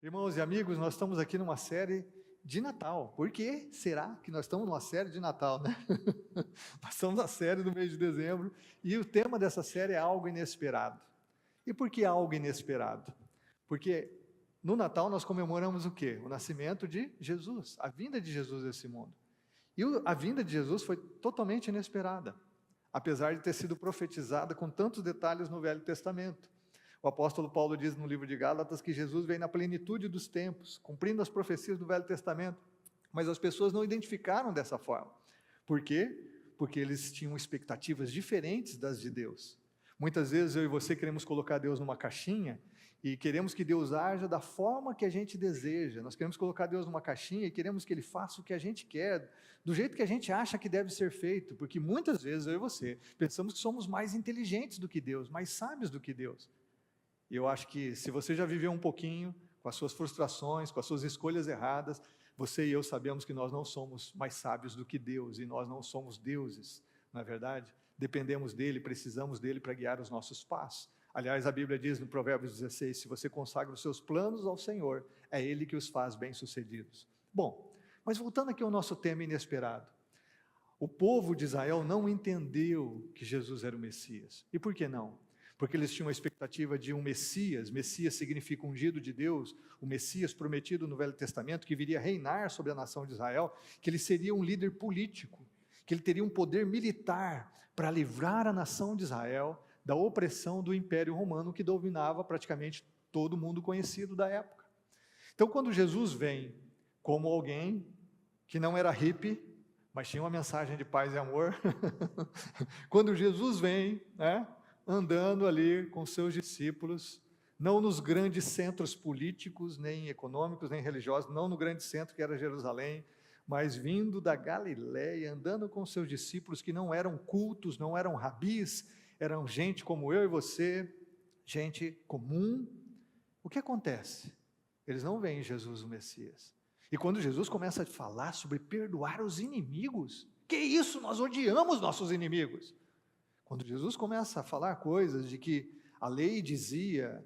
Irmãos e amigos, nós estamos aqui numa série de Natal. Por que será que nós estamos numa série de Natal, né? Nós estamos na série do mês de dezembro e o tema dessa série é algo inesperado. E por que algo inesperado? Porque no Natal nós comemoramos o quê? O nascimento de Jesus, a vinda de Jesus a esse mundo. E a vinda de Jesus foi totalmente inesperada, apesar de ter sido profetizada com tantos detalhes no Velho Testamento. O apóstolo Paulo diz no livro de Gálatas que Jesus veio na plenitude dos tempos, cumprindo as profecias do Velho Testamento, mas as pessoas não identificaram dessa forma. Por quê? Porque eles tinham expectativas diferentes das de Deus. Muitas vezes eu e você queremos colocar Deus numa caixinha e queremos que Deus haja da forma que a gente deseja. Nós queremos colocar Deus numa caixinha e queremos que Ele faça o que a gente quer, do jeito que a gente acha que deve ser feito, porque muitas vezes eu e você pensamos que somos mais inteligentes do que Deus, mais sábios do que Deus. E eu acho que se você já viveu um pouquinho com as suas frustrações, com as suas escolhas erradas, você e eu sabemos que nós não somos mais sábios do que Deus, e nós não somos deuses, não é verdade? Dependemos dEle, precisamos dEle para guiar os nossos passos. Aliás, a Bíblia diz no Provérbios 16, se você consagra os seus planos ao Senhor, é Ele que os faz bem-sucedidos. Bom, mas voltando aqui ao nosso tema inesperado. O povo de Israel não entendeu que Jesus era o Messias. E por que não? Porque eles tinham a expectativa de um Messias. Messias significa ungido de Deus, o Messias prometido no Velho Testamento, que viria reinar sobre a nação de Israel, que ele seria um líder político, que ele teria um poder militar para livrar a nação de Israel da opressão do Império Romano, que dominava praticamente todo o mundo conhecido da época. Então, quando Jesus vem como alguém que não era hippie, mas tinha uma mensagem de paz e amor, quando Jesus vem, andando ali com seus discípulos, não nos grandes centros políticos, nem econômicos, nem religiosos, não no grande centro que era Jerusalém, mas vindo da Galiléia, andando com seus discípulos que não eram cultos, não eram rabis, eram gente como eu e você, gente comum. O que acontece? Eles não veem Jesus o Messias. E quando Jesus começa a falar sobre perdoar os inimigos, que isso, nós odiamos nossos inimigos. Quando Jesus começa a falar coisas de que a lei dizia,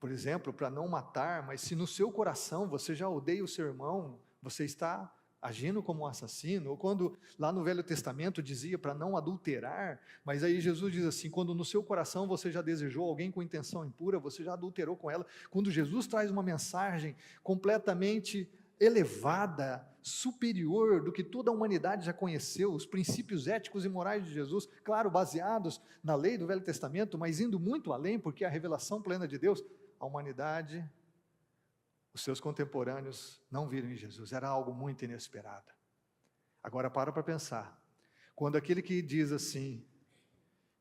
por exemplo, para não matar, mas se no seu coração você já odeia o seu irmão, você está agindo como um assassino. Ou quando lá no Velho Testamento dizia para não adulterar, mas aí Jesus diz assim, quando no seu coração você já desejou alguém com intenção impura, você já adulterou com ela. Quando Jesus traz uma mensagem completamente elevada, superior do que toda a humanidade já conheceu, os princípios éticos e morais de Jesus, claro, baseados na lei do Velho Testamento, mas indo muito além, porque a revelação plena de Deus, a humanidade, os seus contemporâneos não viram em Jesus, era algo muito inesperado. Agora para pensar, quando aquele que diz assim,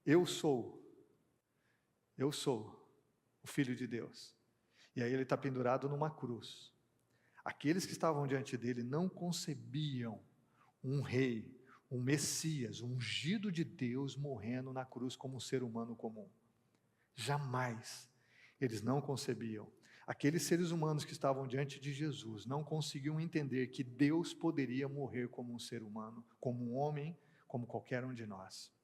eu sou o Filho de Deus, e aí ele está pendurado numa cruz, aqueles que estavam diante dele não concebiam um rei, um Messias, um ungido de Deus morrendo na cruz como um ser humano comum. Jamais. Eles não concebiam. Aqueles seres humanos que estavam diante de Jesus não conseguiam entender que Deus poderia morrer como um ser humano, como um homem, como qualquer um de nós.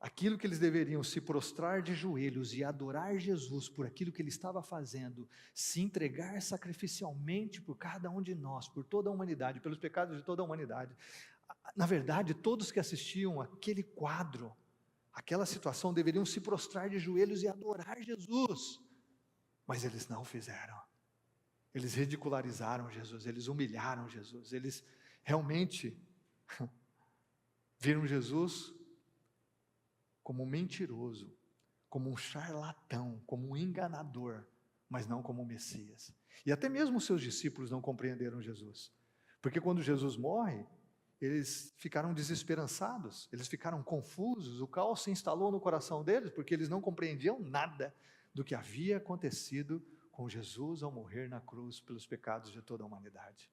Aquilo que eles deveriam se prostrar de joelhos e adorar Jesus por aquilo que ele estava fazendo, se entregar sacrificialmente por cada um de nós, por toda a humanidade, pelos pecados de toda a humanidade. Na verdade, todos que assistiam aquele quadro, aquela situação, deveriam se prostrar de joelhos e adorar Jesus, mas eles não fizeram. Eles ridicularizaram Jesus, eles humilharam Jesus, eles realmente viram Jesus como um mentiroso, como um charlatão, como um enganador, mas não como um Messias. E até mesmo os seus discípulos não compreenderam Jesus, porque quando Jesus morre, eles ficaram desesperançados, eles ficaram confusos, o caos se instalou no coração deles, porque eles não compreendiam nada do que havia acontecido com Jesus ao morrer na cruz pelos pecados de toda a humanidade.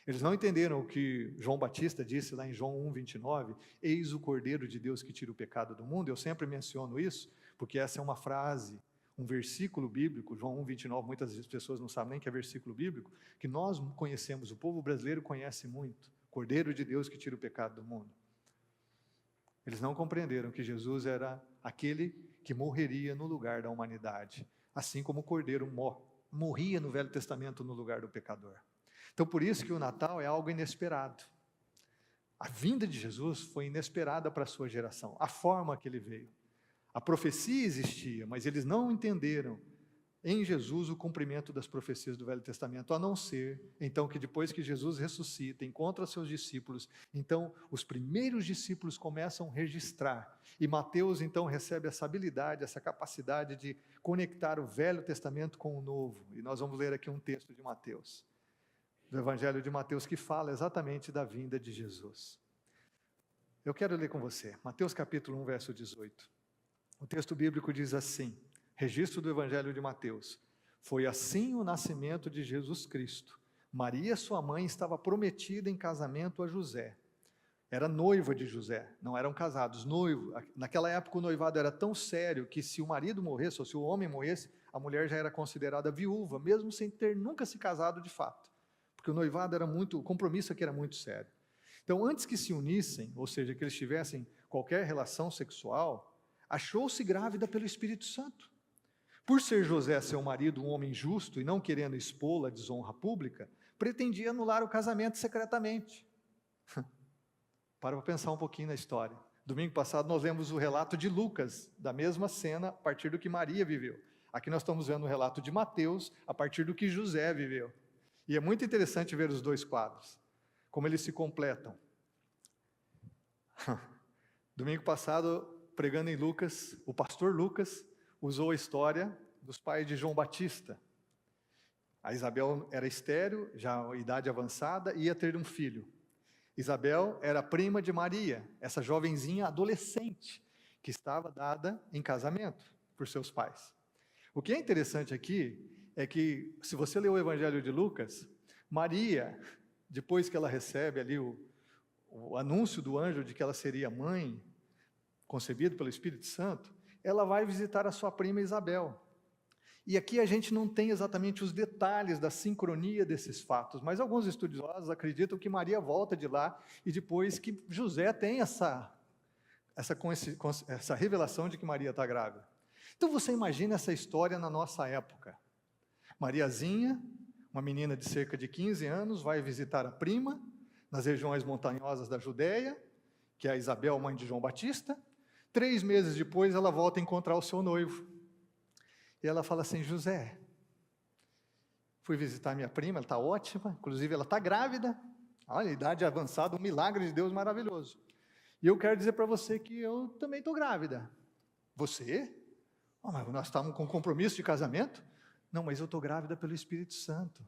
Eles não entenderam o que João Batista disse lá em João 1,29, eis o Cordeiro de Deus que tira o pecado do mundo. Eu sempre menciono isso, porque essa é uma frase, um versículo bíblico, João 1,29, muitas pessoas não sabem nem que é versículo bíblico, que nós conhecemos, o povo brasileiro conhece muito, Cordeiro de Deus que tira o pecado do mundo. Eles não compreenderam que Jesus era aquele que morreria no lugar da humanidade, assim como o Cordeiro morria no Velho Testamento no lugar do pecador. Então, por isso que o Natal é algo inesperado. A vinda de Jesus foi inesperada para a sua geração, a forma que ele veio. A profecia existia, mas eles não entenderam em Jesus o cumprimento das profecias do Velho Testamento, a não ser, então, que depois que Jesus ressuscita, encontra seus discípulos, então os primeiros discípulos começam a registrar, e Mateus então recebe essa habilidade, essa capacidade de conectar o Velho Testamento com o Novo, e nós vamos ler aqui um texto de Mateus, do Evangelho de Mateus, que fala exatamente da vinda de Jesus. Eu quero ler com você, Mateus capítulo 1, verso 18. O texto bíblico diz assim, registro do Evangelho de Mateus: foi assim o nascimento de Jesus Cristo. Maria, sua mãe, estava prometida em casamento a José. Era noiva de José, não eram casados, noivo. Naquela época o noivado era tão sério que se o marido morresse, ou se o homem morresse, a mulher já era considerada viúva, mesmo sem ter nunca se casado de fato. Porque o noivado era muito, o compromisso aqui era muito sério. Então, antes que se unissem, ou seja, que eles tivessem qualquer relação sexual, achou-se grávida pelo Espírito Santo. Por ser José, seu marido, um homem justo e não querendo expô-la à desonra pública, pretendia anular o casamento secretamente. Para pensar um pouquinho na história. Domingo passado nós lemos o relato de Lucas, da mesma cena, a partir do que Maria viveu. Aqui nós estamos vendo o relato de Mateus, a partir do que José viveu. E é muito interessante ver os dois quadros, como eles se completam. Domingo passado, pregando em Lucas, o pastor Lucas usou a história dos pais de João Batista. A Isabel era estéril, já a idade avançada, e ia ter um filho. Isabel era prima de Maria, essa jovenzinha adolescente, que estava dada em casamento por seus pais. O que é interessante aqui é que, se você ler o Evangelho de Lucas, Maria, depois que ela recebe ali o anúncio do anjo de que ela seria mãe, concebida pelo Espírito Santo, ela vai visitar a sua prima Isabel. E aqui a gente não tem exatamente os detalhes da sincronia desses fatos, mas alguns estudiosos acreditam que Maria volta de lá e depois que José tem essa revelação de que Maria está grávida. Então você imagina essa história na nossa época. Mariazinha, uma menina de cerca de 15 anos, vai visitar a prima nas regiões montanhosas da Judéia, que é a Isabel, mãe de João Batista. 3 meses depois, ela volta a encontrar o seu noivo. E ela fala assim: José, fui visitar minha prima, ela está ótima, inclusive ela está grávida. Olha, idade avançada, um milagre de Deus maravilhoso. E eu quero dizer para você que eu também estou grávida. Você? Oh, mas nós estamos com compromisso de casamento? Não, mas eu estou grávida pelo Espírito Santo.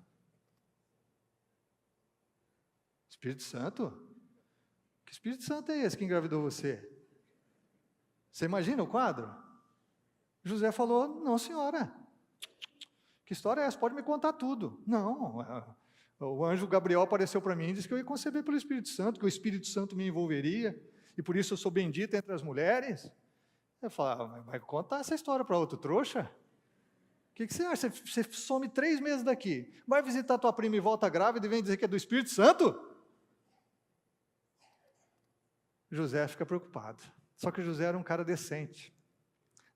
Espírito Santo? Que Espírito Santo é esse que engravidou você? Você imagina o quadro? José falou: não, senhora, que história é essa? Pode me contar tudo. Não, o anjo Gabriel apareceu para mim e disse que eu ia conceber pelo Espírito Santo, que o Espírito Santo me envolveria, e por isso eu sou bendita entre as mulheres. Eu falo: vai contar essa história para outro trouxa? O que você acha? Você some 3 meses daqui, vai visitar tua prima e volta grávida e vem dizer que é do Espírito Santo? José fica preocupado. Só que José era um cara decente.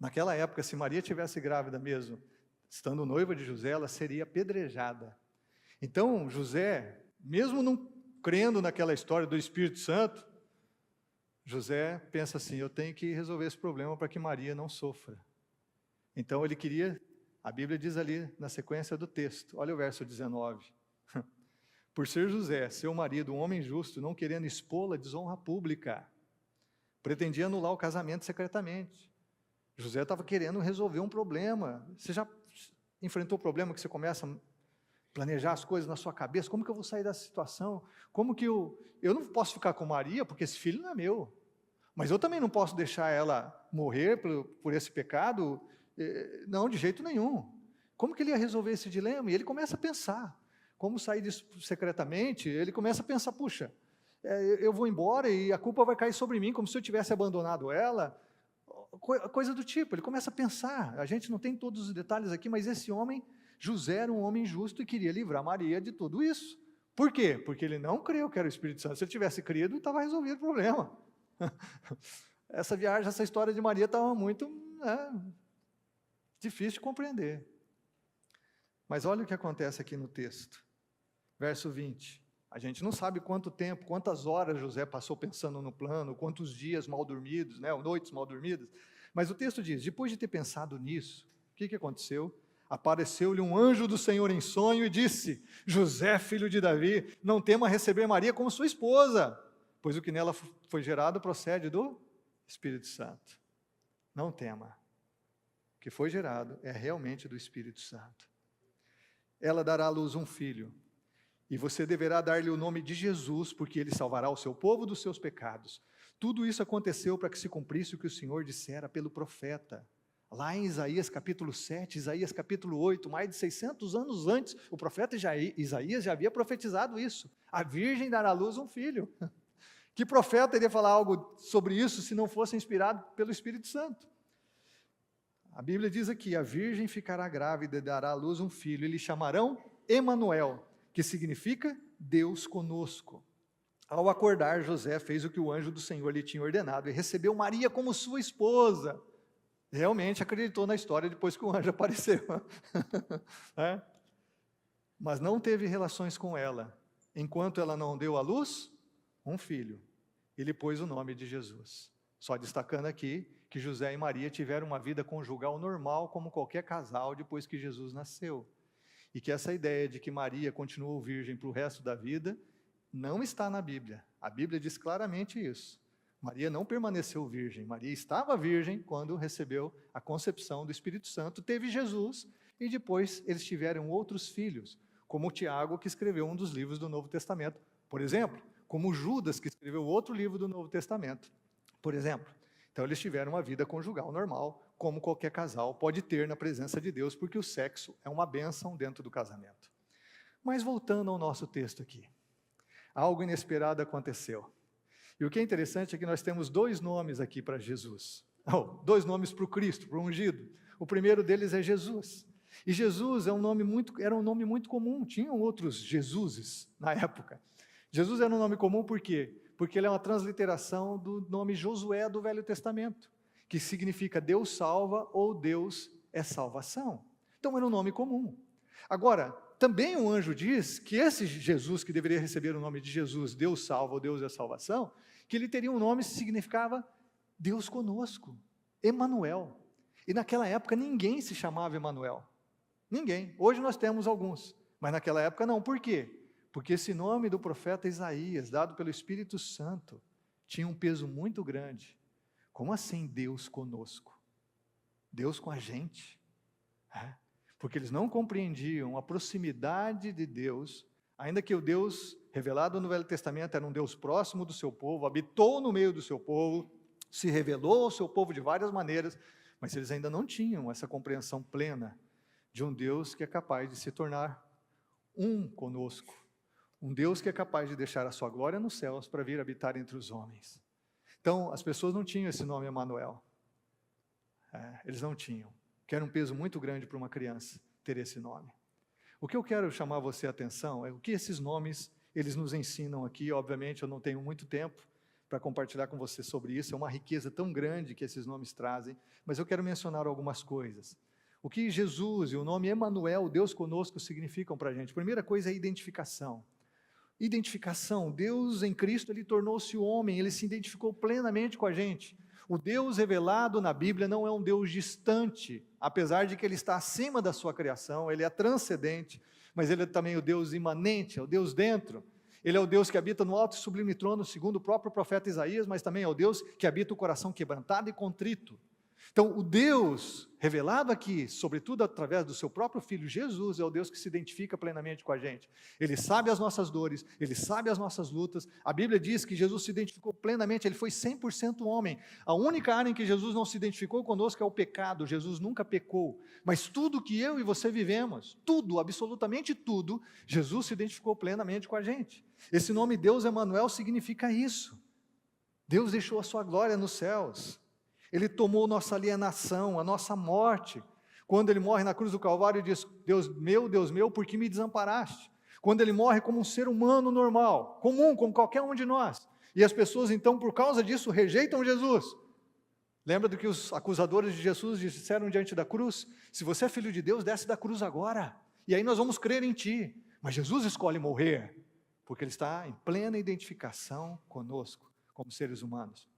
Naquela época, se Maria tivesse grávida mesmo, estando noiva de José, ela seria apedrejada. Então, José, mesmo não crendo naquela história do Espírito Santo, José pensa assim: eu tenho que resolver esse problema para que Maria não sofra. Então, ele queria, a Bíblia diz ali na sequência do texto, olha o verso 19. Por ser José, seu marido, um homem justo, não querendo expô-la à desonra pública, pretendia anular o casamento secretamente. José estava querendo resolver um problema. Você já enfrentou o problema que você começa a planejar as coisas na sua cabeça? Como que eu vou sair dessa situação? Como que eu não posso ficar com Maria, porque esse filho não é meu. Mas eu também não posso deixar ela morrer por esse pecado. Não, de jeito nenhum. Como que ele ia resolver esse dilema? E ele começa a pensar. Como sair disso secretamente? Ele começa a pensar: puxa, eu vou embora e a culpa vai cair sobre mim, como se eu tivesse abandonado ela. Coisa do tipo, ele começa a pensar. A gente não tem todos os detalhes aqui, mas esse homem, José, era um homem justo e queria livrar Maria de tudo isso. Por quê? Porque ele não creu que era o Espírito Santo. Se ele tivesse crido, estava resolvido o problema. Essa viagem, essa história de Maria estava muito difícil de compreender. Mas olha o que acontece aqui no texto. Verso 20. A gente não sabe quanto tempo, quantas horas José passou pensando no plano, quantos dias mal dormidos, né, ou noites mal dormidas. Mas o texto diz, depois de ter pensado nisso, o que aconteceu? Apareceu-lhe um anjo do Senhor em sonho e disse, José, filho de Davi, não tema receber Maria como sua esposa, pois o que nela foi gerado procede do Espírito Santo. Não tema. O que foi gerado é realmente do Espírito Santo. Ela dará à luz um filho, e você deverá dar-lhe o nome de Jesus, porque ele salvará o seu povo dos seus pecados. Tudo isso aconteceu para que se cumprisse o que o Senhor dissera pelo profeta. Lá em Isaías capítulo 7, Isaías capítulo 8, mais de 600 anos antes, o profeta Isaías já havia profetizado isso. A virgem dará à luz um filho. Que profeta iria falar algo sobre isso se não fosse inspirado pelo Espírito Santo? A Bíblia diz aqui, a virgem ficará grávida e dará à luz um filho, e lhe chamarão Emanuel, que significa Deus conosco. Ao acordar, José fez o que o anjo do Senhor lhe tinha ordenado e recebeu Maria como sua esposa. Realmente acreditou na história depois que o anjo apareceu. É? Mas não teve relações com ela, enquanto ela não deu à luz um filho. E lhe pôs o nome de Jesus. Só destacando aqui que José e Maria tiveram uma vida conjugal normal, como qualquer casal, depois que Jesus nasceu. E que essa ideia de que Maria continuou virgem para o resto da vida, não está na Bíblia. A Bíblia diz claramente isso. Maria não permaneceu virgem, Maria estava virgem quando recebeu a concepção do Espírito Santo, teve Jesus, e depois eles tiveram outros filhos, como Tiago, que escreveu um dos livros do Novo Testamento, por exemplo, como Judas, que escreveu outro livro do Novo Testamento, por exemplo. Então eles tiveram uma vida conjugal normal, como qualquer casal pode ter na presença de Deus, porque o sexo é uma bênção dentro do casamento. Mas voltando ao nosso texto aqui, algo inesperado aconteceu. E o que é interessante é que nós temos dois nomes aqui para Jesus. Dois nomes para o Cristo, para o ungido. O primeiro deles é Jesus. E Jesus era um nome muito comum, tinham outros Jesuses na época. Jesus era um nome comum por quê? Porque ele é uma transliteração do nome Josué do Velho Testamento, que significa Deus salva ou Deus é salvação. Então era um nome comum. Agora, também o anjo diz que esse Jesus que deveria receber o nome de Jesus, Deus salva ou Deus é salvação, que ele teria um nome que significava Deus conosco, Emanuel. E naquela época ninguém se chamava Emanuel. Ninguém. Hoje nós temos alguns, mas naquela época não. Por quê? Porque esse nome do profeta Isaías, dado pelo Espírito Santo, tinha um peso muito grande. Como assim Deus conosco? Deus com a gente? Porque eles não compreendiam a proximidade de Deus, ainda que o Deus revelado no Velho Testamento era um Deus próximo do seu povo, habitou no meio do seu povo, se revelou ao seu povo de várias maneiras, mas eles ainda não tinham essa compreensão plena de um Deus que é capaz de se tornar um conosco, um Deus que é capaz de deixar a sua glória nos céus para vir habitar entre os homens. Então, as pessoas não tinham esse nome Emanuel. Eles não tinham. Que era um peso muito grande para uma criança ter esse nome. O que eu quero chamar você a atenção é o que esses nomes, eles nos ensinam aqui. Obviamente, eu não tenho muito tempo para compartilhar com você sobre isso. É uma riqueza tão grande que esses nomes trazem. Mas eu quero mencionar algumas coisas. O que Jesus e o nome Emanuel, Deus conosco, significam para a gente? A primeira coisa é identificação. Identificação. Deus em Cristo, Ele tornou-se homem, Ele se identificou plenamente com a gente. O Deus revelado na Bíblia não é um Deus distante, apesar de que Ele está acima da sua criação, Ele é transcendente, mas Ele é também o Deus imanente, é o Deus dentro. Ele é o Deus que habita no alto e sublime trono, segundo o próprio profeta Isaías, mas também é o Deus que habita o coração quebrantado e contrito. Então, o Deus revelado aqui, sobretudo através do seu próprio Filho Jesus, é o Deus que se identifica plenamente com a gente. Ele sabe as nossas dores, Ele sabe as nossas lutas. A Bíblia diz que Jesus se identificou plenamente, Ele foi 100% homem. A única área em que Jesus não se identificou conosco é o pecado. Jesus nunca pecou. Mas tudo que eu e você vivemos, tudo, absolutamente tudo, Jesus se identificou plenamente com a gente. Esse nome Deus Emanuel significa isso. Deus deixou a sua glória nos céus. Ele tomou nossa alienação, a nossa morte. Quando Ele morre na cruz do Calvário e diz, Deus meu, por que me desamparaste? Quando Ele morre como um ser humano normal, comum, como qualquer um de nós. E as pessoas então, por causa disso, rejeitam Jesus. Lembra do que os acusadores de Jesus disseram diante da cruz? Se você é filho de Deus, desce da cruz agora. e aí nós vamos crer em ti. Mas Jesus escolhe morrer, porque ele está em plena identificação conosco, como seres humanos.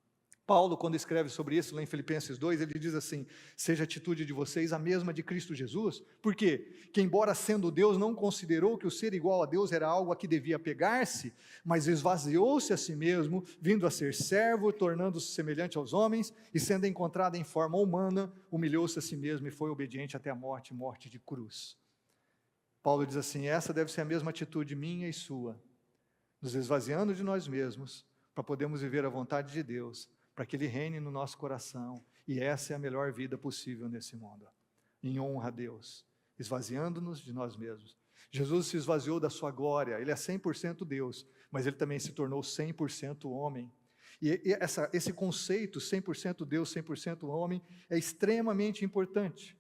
Paulo, quando escreve sobre isso, lá em Filipenses 2, ele diz assim: seja a atitude de vocês a mesma de Cristo Jesus. Por quê? Que embora sendo Deus, não considerou que o ser igual a Deus era algo a que devia apegar-se, mas esvaziou-se a si mesmo, vindo a ser servo, tornando-se semelhante aos homens, e sendo encontrado em forma humana, humilhou-se a si mesmo e foi obediente até a morte, morte de cruz. Paulo diz assim: essa deve ser a mesma atitude minha e sua, nos esvaziando de nós mesmos, para podermos viver a vontade de Deus, para que Ele reine no nosso coração, e essa é a melhor vida possível nesse mundo, em honra a Deus, esvaziando-nos de nós mesmos. Jesus se esvaziou da sua glória, Ele é 100% Deus, mas Ele também se tornou 100% homem, e esse conceito, 100% Deus, 100% homem, é extremamente importante.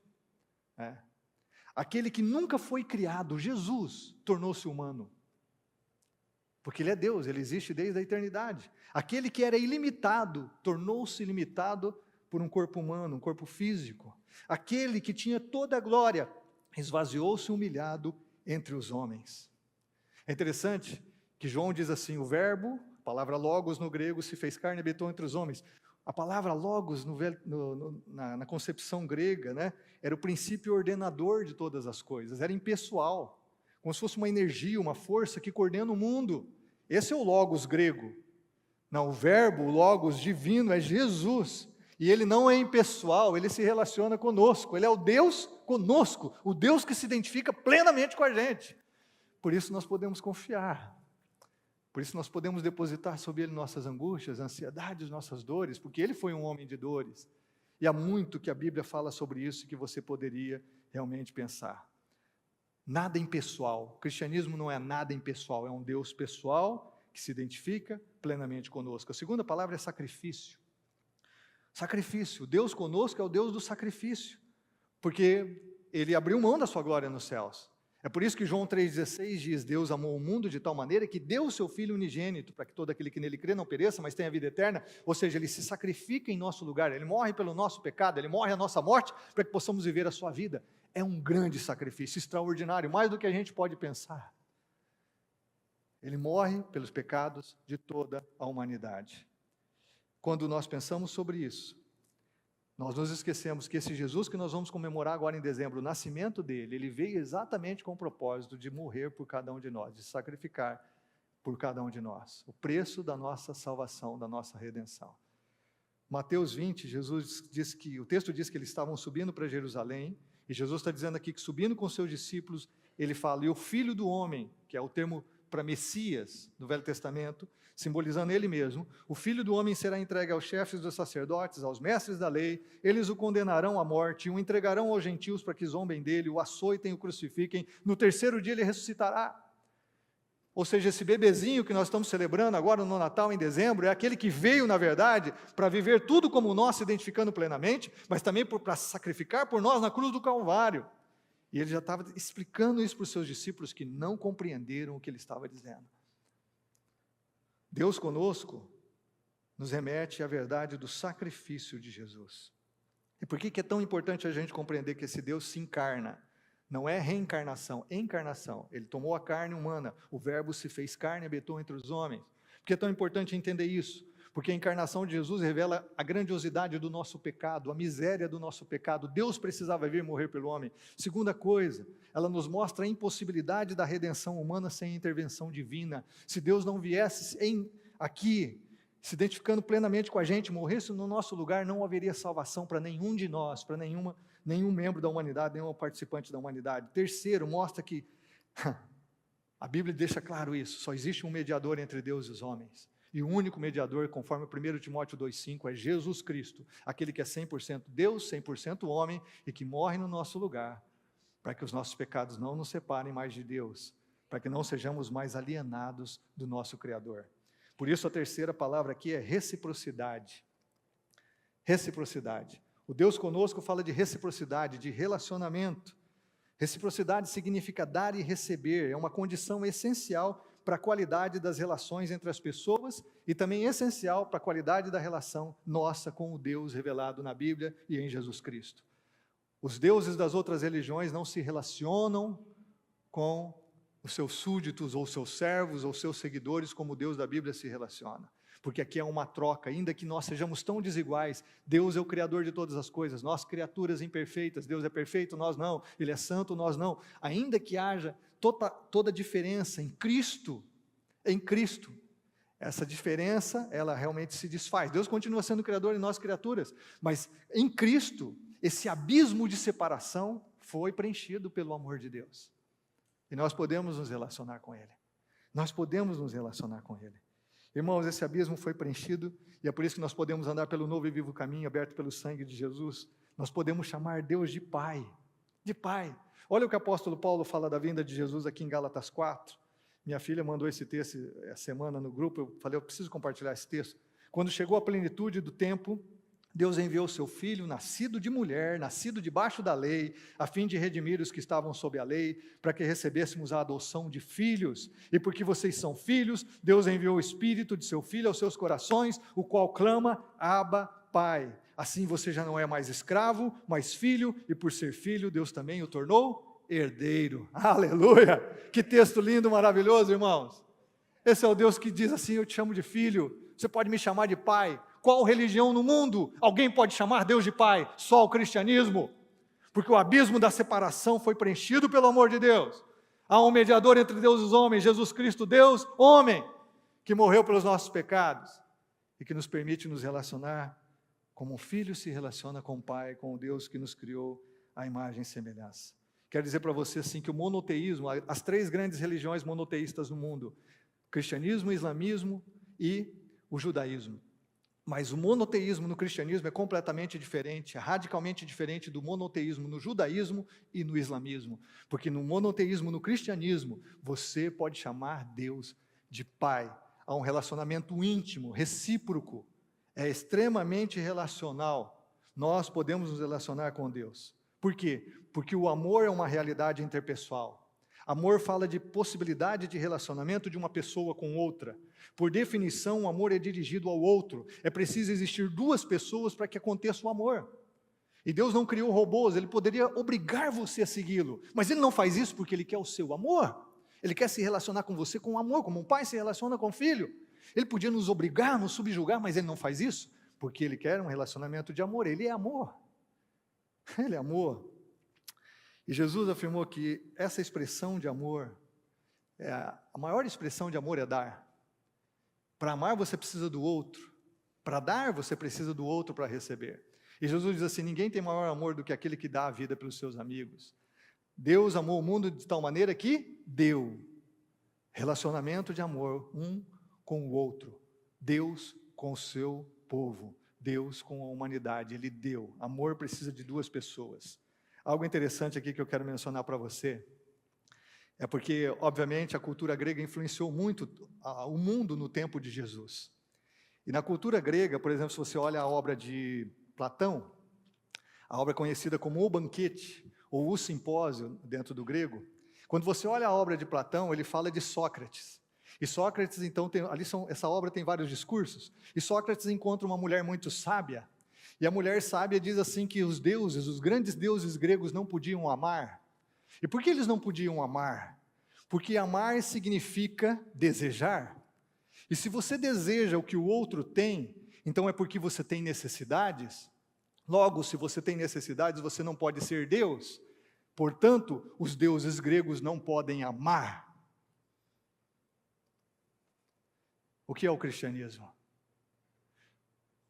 Aquele que nunca foi criado, Jesus, tornou-se humano, porque Ele é Deus, Ele existe desde a eternidade. Aquele que era ilimitado, tornou-se limitado por um corpo humano, um corpo físico. Aquele que tinha toda a glória, esvaziou-se humilhado entre os homens. É interessante que João diz assim: o verbo, a palavra logos no grego, se fez carne e habitou entre os homens. A palavra logos na concepção grega, né, era o princípio ordenador de todas as coisas, era impessoal, como se fosse uma energia, uma força que coordena o mundo. Esse é o logos grego. Não, o verbo, o logos divino é Jesus, e ele não é impessoal, ele se relaciona conosco, ele é o Deus conosco, o Deus que se identifica plenamente com a gente. Por isso nós podemos confiar, por isso nós podemos depositar sobre ele nossas angústias, ansiedades, nossas dores, porque ele foi um homem de dores, e há muito que a Bíblia fala sobre isso que você poderia realmente pensar. Nada impessoal, o cristianismo não é nada impessoal, é um Deus pessoal que se identifica plenamente conosco. A segunda palavra é sacrifício. Sacrifício, Deus conosco é o Deus do sacrifício, porque Ele abriu mão da sua glória nos céus. É por isso que João 3,16 diz: Deus amou o mundo de tal maneira que deu o seu Filho unigênito, para que todo aquele que nele crê não pereça, mas tenha vida eterna. Ou seja, Ele se sacrifica em nosso lugar, Ele morre pelo nosso pecado, Ele morre a nossa morte, para que possamos viver a sua vida. É um grande sacrifício, extraordinário, mais do que a gente pode pensar. Ele morre pelos pecados de toda a humanidade. Quando nós pensamos sobre isso, nós nos esquecemos que esse Jesus que nós vamos comemorar agora em dezembro, o nascimento dele, ele veio exatamente com o propósito de morrer por cada um de nós, de sacrificar por cada um de nós, o preço da nossa salvação, da nossa redenção. Mateus 20, o texto diz que eles estavam subindo para Jerusalém, e Jesus está dizendo aqui que subindo com seus discípulos, ele fala: e o Filho do Homem, que é o termo para Messias no Velho Testamento, simbolizando ele mesmo, o Filho do Homem será entregue aos chefes dos sacerdotes, aos mestres da lei, eles o condenarão à morte, o entregarão aos gentios para que zombem dele, o açoitem, o crucifiquem, no terceiro dia ele ressuscitará. Ou seja, esse bebezinho que nós estamos celebrando agora no Natal, em dezembro, é aquele que veio, na verdade, para viver tudo como nós, se identificando plenamente, mas também para sacrificar por nós na cruz do Calvário. E ele já estava explicando isso para os seus discípulos que não compreenderam o que ele estava dizendo. Deus conosco nos remete à verdade do sacrifício de Jesus. E por que é tão importante a gente compreender que esse Deus se encarna? Não é reencarnação, é encarnação. Ele tomou a carne humana, o verbo se fez carne e habitou entre os homens. Por que é tão importante entender isso? Porque a encarnação de Jesus revela a grandiosidade do nosso pecado, a miséria do nosso pecado. Deus precisava vir morrer pelo homem. Segunda coisa, ela nos mostra a impossibilidade da redenção humana sem intervenção divina. Se Deus não viesse aqui, se identificando plenamente com a gente, morresse no nosso lugar, não haveria salvação para nenhum de nós, para nenhum membro da humanidade, nenhum participante da humanidade. Terceiro, mostra que a Bíblia deixa claro isso, só existe um mediador entre Deus e os homens. E o único mediador, conforme 1 Timóteo 2,5, é Jesus Cristo, aquele que é 100% Deus, 100% homem, e que morre no nosso lugar, para que os nossos pecados não nos separem mais de Deus, para que não sejamos mais alienados do nosso Criador. Por isso a terceira palavra aqui é reciprocidade. Reciprocidade. O Deus conosco fala de reciprocidade, de relacionamento. Reciprocidade significa dar e receber, é uma condição essencial para a qualidade das relações entre as pessoas e também essencial para a qualidade da relação nossa com o Deus revelado na Bíblia e em Jesus Cristo. Os deuses das outras religiões não se relacionam com os seus súditos, ou seus servos, ou seus seguidores, como o Deus da Bíblia se relaciona. Porque aqui é uma troca, ainda que nós sejamos tão desiguais, Deus é o Criador de todas as coisas, nós criaturas imperfeitas, Deus é perfeito, nós não, Ele é santo, nós não. Ainda que haja toda diferença em Cristo, essa diferença, ela realmente se desfaz. Deus continua sendo Criador e nós criaturas, mas em Cristo, esse abismo de separação foi preenchido pelo amor de Deus. E nós podemos nos relacionar com Ele. Nós podemos nos relacionar com Ele. Irmãos, esse abismo foi preenchido, e é por isso que nós podemos andar pelo novo e vivo caminho, aberto pelo sangue de Jesus. Nós podemos chamar Deus de Pai. De Pai. Olha o que o apóstolo Paulo fala da vinda de Jesus aqui em Gálatas 4. Minha filha mandou esse texto essa semana no grupo, eu falei, eu preciso compartilhar esse texto. Quando chegou a plenitude do tempo, Deus enviou o seu Filho, nascido de mulher, nascido debaixo da lei, a fim de redimir os que estavam sob a lei, para que recebêssemos a adoção de filhos. E porque vocês são filhos, Deus enviou o Espírito de seu Filho aos seus corações, o qual clama, Abba, Pai. Assim você já não é mais escravo, mas filho, e por ser filho, Deus também o tornou herdeiro. Aleluia! Que texto lindo, maravilhoso, irmãos. Esse é o Deus que diz assim, eu te chamo de filho, você pode me chamar de pai. Qual religião no mundo alguém pode chamar Deus de Pai? Só o cristianismo. Porque o abismo da separação foi preenchido pelo amor de Deus. Há um mediador entre Deus e os homens, Jesus Cristo, Deus, homem, que morreu pelos nossos pecados e que nos permite nos relacionar como um filho se relaciona com o Pai, com o Deus que nos criou à imagem e semelhança. Quero dizer para você assim que o monoteísmo, as três grandes religiões monoteístas no mundo, cristianismo, islamismo e o judaísmo. Mas o monoteísmo no cristianismo é completamente diferente, é radicalmente diferente do monoteísmo no judaísmo e no islamismo. Porque no monoteísmo no cristianismo, você pode chamar Deus de Pai. Há um relacionamento íntimo, recíproco, é extremamente relacional. Nós podemos nos relacionar com Deus. Por quê? Porque o amor é uma realidade interpessoal. Amor fala de possibilidade de relacionamento de uma pessoa com outra. Por definição, o amor é dirigido ao outro. É preciso existir duas pessoas para que aconteça o amor. E Deus não criou robôs, Ele poderia obrigar você a segui-lo. Mas Ele não faz isso porque Ele quer o seu amor. Ele quer se relacionar com você com amor, como um pai se relaciona com o filho. Ele podia nos obrigar, nos subjugar, mas Ele não faz isso porque Ele quer um relacionamento de amor. Ele é amor. Ele é amor. E Jesus afirmou que essa expressão de amor, a maior expressão de amor é dar. Para amar você precisa do outro, para dar você precisa do outro para receber. E Jesus diz assim, ninguém tem maior amor do que aquele que dá a vida pelos seus amigos. Deus amou o mundo de tal maneira que deu. Relacionamento de amor, um com o outro. Deus com o seu povo. Deus com a humanidade, Ele deu. Amor precisa de duas pessoas. Algo interessante aqui que eu quero mencionar para você, é porque, obviamente, a cultura grega influenciou muito o mundo no tempo de Jesus. E na cultura grega, por exemplo, se você olha a obra de Platão, a obra conhecida como O Banquete, ou O Simpósio, dentro do grego, quando você olha a obra de Platão, ele fala de Sócrates. E Sócrates, então, essa obra tem vários discursos, e Sócrates encontra uma mulher muito sábia, e a mulher sábia diz assim que os deuses, os grandes deuses gregos não podiam amar. E por que eles não podiam amar? Porque amar significa desejar. E se você deseja o que o outro tem, então é porque você tem necessidades. Logo, se você tem necessidades, você não pode ser Deus. Portanto, os deuses gregos não podem amar. O que é o cristianismo?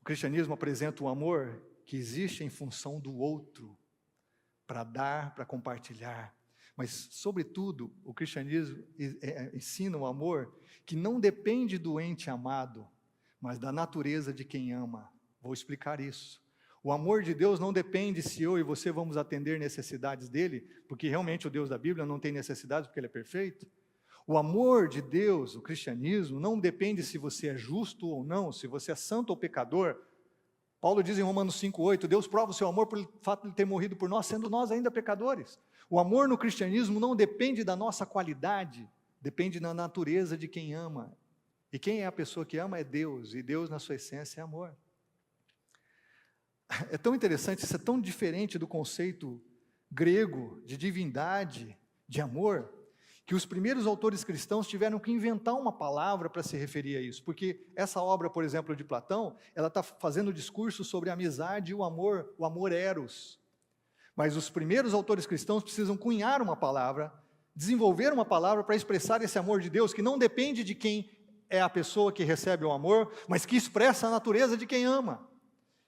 O cristianismo apresenta o amor que existe em função do outro, para dar, para compartilhar. Mas, sobretudo, o cristianismo ensina o amor que não depende do ente amado, mas da natureza de quem ama. Vou explicar isso. O amor de Deus não depende se eu e você vamos atender necessidades dele, porque realmente o Deus da Bíblia não tem necessidades porque ele é perfeito. O amor de Deus, o cristianismo, não depende se você é justo ou não, se você é santo ou pecador. Paulo diz em Romanos 5,8, Deus prova o seu amor pelo fato de ele ter morrido por nós, sendo nós ainda pecadores. O amor no cristianismo não depende da nossa qualidade, depende da natureza de quem ama. E quem é a pessoa que ama é Deus, e Deus na sua essência é amor. É tão interessante, isso é tão diferente do conceito grego de divindade, de amor, que os primeiros autores cristãos tiveram que inventar uma palavra para se referir a isso, porque essa obra, por exemplo, de Platão, ela está fazendo discurso sobre a amizade e o amor eros. Mas os primeiros autores cristãos precisam cunhar uma palavra, desenvolver uma palavra para expressar esse amor de Deus, que não depende de quem é a pessoa que recebe o amor, mas que expressa a natureza de quem ama.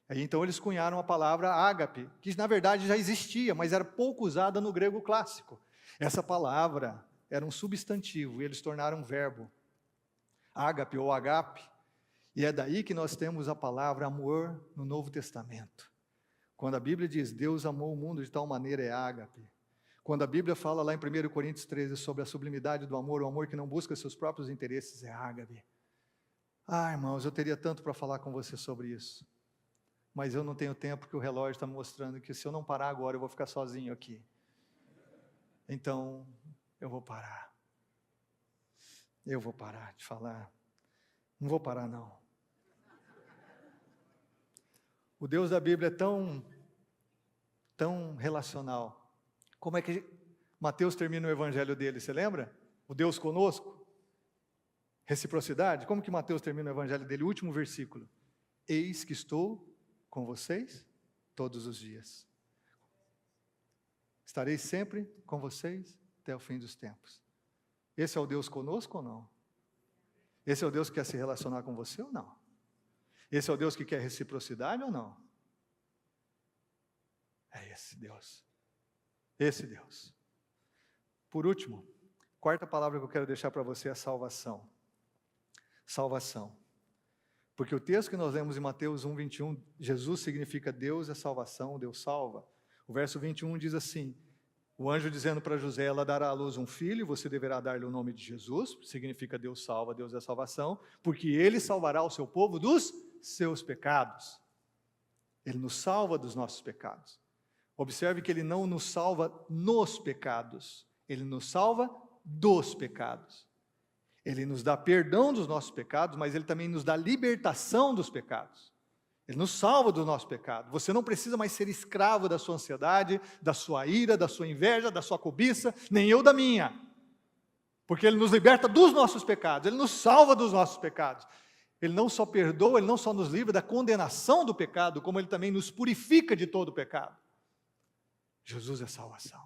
Aí, então eles cunharam a palavra ágape, que na verdade já existia, mas era pouco usada no grego clássico. Essa palavra era um substantivo e eles tornaram um verbo, ágape ou agape, e é daí que nós temos a palavra amor no Novo Testamento. Quando a Bíblia diz Deus amou o mundo de tal maneira, é ágape. Quando a Bíblia fala lá em 1 Coríntios 13 sobre a sublimidade do amor, o amor que não busca seus próprios interesses, é ágape. Ah, irmãos, eu teria tanto para falar com você sobre isso, mas eu não tenho tempo, porque o relógio está me mostrando que se eu não parar agora, eu vou ficar sozinho aqui. Então, eu vou parar. Eu vou parar de falar. Não vou parar, não. O Deus da Bíblia é tão relacional. Como é que Mateus termina o evangelho dele, você lembra? O Deus conosco? Reciprocidade? Como que Mateus termina o evangelho dele? O último versículo. Eis que estou com vocês todos os dias. Estarei sempre com vocês até o fim dos tempos. Esse é o Deus conosco ou não? Esse é o Deus que quer se relacionar com você ou não? Esse é o Deus que quer reciprocidade ou não? É esse Deus. Esse Deus. Por último, quarta palavra que eu quero deixar para você é salvação. Salvação. Porque o texto que nós lemos em Mateus 1:21, Jesus significa Deus é salvação, Deus salva. O verso 21 diz assim, o anjo dizendo para José, ela dará à luz um filho, você deverá dar-lhe o nome de Jesus, significa Deus salva, Deus é salvação, porque ele salvará o seu povo dos seus pecados. Ele nos salva dos nossos pecados. Observe que ele não nos salva nos pecados, ele nos salva dos pecados. Ele nos dá perdão dos nossos pecados, mas ele também nos dá libertação dos pecados. Ele nos salva do nosso pecado. Você não precisa mais ser escravo da sua ansiedade, da sua ira, da sua inveja, da sua cobiça, nem eu da minha. Porque ele nos liberta dos nossos pecados, ele nos salva dos nossos pecados. Ele não só perdoa, ele não só nos livra da condenação do pecado, como ele também nos purifica de todo o pecado. Jesus é salvação.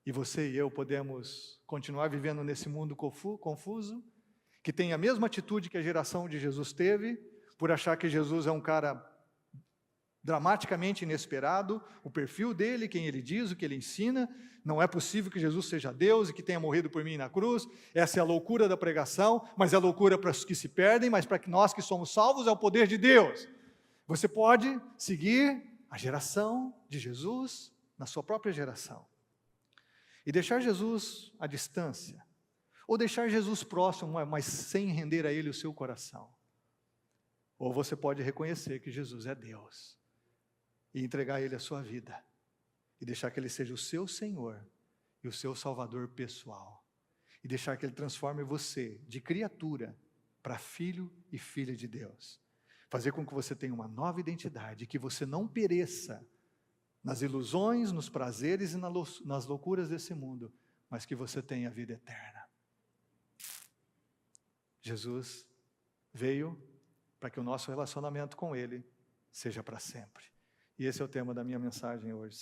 E você e eu podemos continuar vivendo nesse mundo confuso, que tem a mesma atitude que a geração de Jesus teve, por achar que Jesus é um cara dramaticamente inesperado, o perfil dele, quem ele diz, o que ele ensina, não é possível que Jesus seja Deus e que tenha morrido por mim na cruz, essa é a loucura da pregação, mas é loucura para os que se perdem, mas para nós que somos salvos é o poder de Deus. Você pode seguir a geração de Jesus na sua própria geração, e deixar Jesus à distância, ou deixar Jesus próximo, mas sem render a Ele o seu coração. Ou você pode reconhecer que Jesus é Deus, e entregar a Ele a sua vida, e deixar que Ele seja o seu Senhor, e o seu Salvador pessoal, e deixar que Ele transforme você, de criatura, para filho e filha de Deus, fazer com que você tenha uma nova identidade, que você não pereça, nas ilusões, nos prazeres e nas loucuras desse mundo, mas que você tenha a vida eterna. Jesus veio para que o nosso relacionamento com Ele seja para sempre. E esse é o tema da minha mensagem hoje.